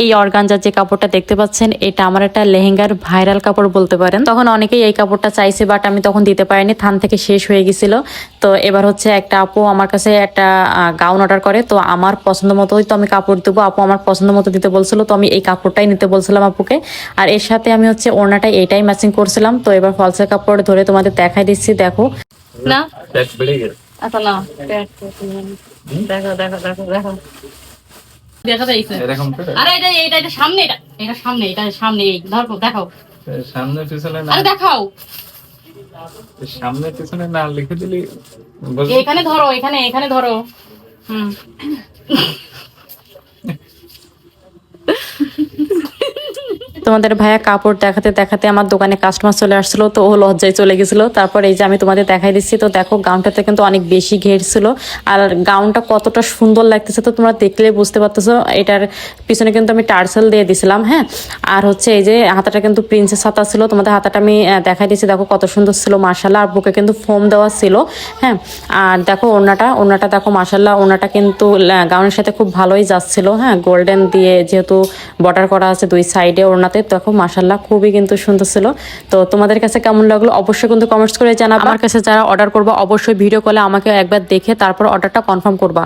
এই অর্গানজার যে কাপড়টা দেখতে পাচ্ছেন এটা আমার একটা লেহেঙ্গার ভাইরাল কাপড় বলতে পারেন। তখন অনেকেই এই কাপড়টা চাইছে, বাট আমি তখন দিতে পারিনি, থান থেকে শেষ হয়ে গেছিল। তো এবার হচ্ছে একটা আপু আমার কাছে একটা গাউন অর্ডার করে, তো আমার পছন্দ মতোই তো আমি কাপড় দেবো। আপু আমার পছন্দ মতো দিতে বলছিল, তো আমি এই কাপড়টাই নিতে বলছিলাম আপুকে। আর এর সাথে আমি হচ্ছে ওড়নাটা এইটাই ম্যাচিং করছিলাম। তো এবার ফলসের কাপড় ধরে তোমাদের দেখাই দিচ্ছি, দেখো না। আচ্ছা না, দেখো দেখো দেখো দেখো দেখা যাইছে। আরে এটা সামনে, এটা সামনে, এটা সামনে, এই ধরো দেখাও সামনে পিছনে না। আরে দেখাও সামনে পিছনে না লিখে দিলি এখানে ধরো, এখানে ধরো। হুম তোমাদের ভাইয়া কাপড় দেখাতে দেখাতে আমার দোকানে কাস্টমার চলে আসছিল, তো ও লজ্জায় চলে গেছিল। তারপর এই যে আমি তোমাদের দেখাই দিচ্ছি, তো দেখো গাউনটাতে কিন্তু অনেক বেশি ঘের ছিল, আর গাউনটা কতটা সুন্দর লাগতেছে তো তোমরা দেখলে বুঝতে পারতেছো। এটার পিছনে কিন্তু আমি টার্সেল দিয়ে দিছিলাম, হ্যাঁ। আর হচ্ছে এই যে হাতাটা কিন্তু প্রিন্সেস হাতা ছিল, তোমাদের হাতাটা আমি দেখাই দিচ্ছি, দেখো কত সুন্দর ছিল মাশাল্লাহ। আর বুকে কিন্তু ফোম দেওয়া ছিল, হ্যাঁ। আর দেখো ওড়নাটা দেখো মাশাল্লাহ, ওড়নাটা কিন্তু গাউনের সাথে খুব ভালোই যাচ্ছিল, হ্যাঁ। গোল্ডেন দিয়ে যেহেতু বর্ডার করা আছে দুই সাইডে ওড়নাতে, দেখো মাশাল্লাহ খুবই কিন্তু সুন্দর ছিল। তো তোমাদের কাছে কেমন লাগলো অবশ্যই কিন্তু কমেন্টস করে জানাবা। আমার কাছে যারা অর্ডার করবা অবশ্যই ভিডিও কলে আমাকে একবার দেখে তারপর অর্ডারটা কনফার্ম করবা।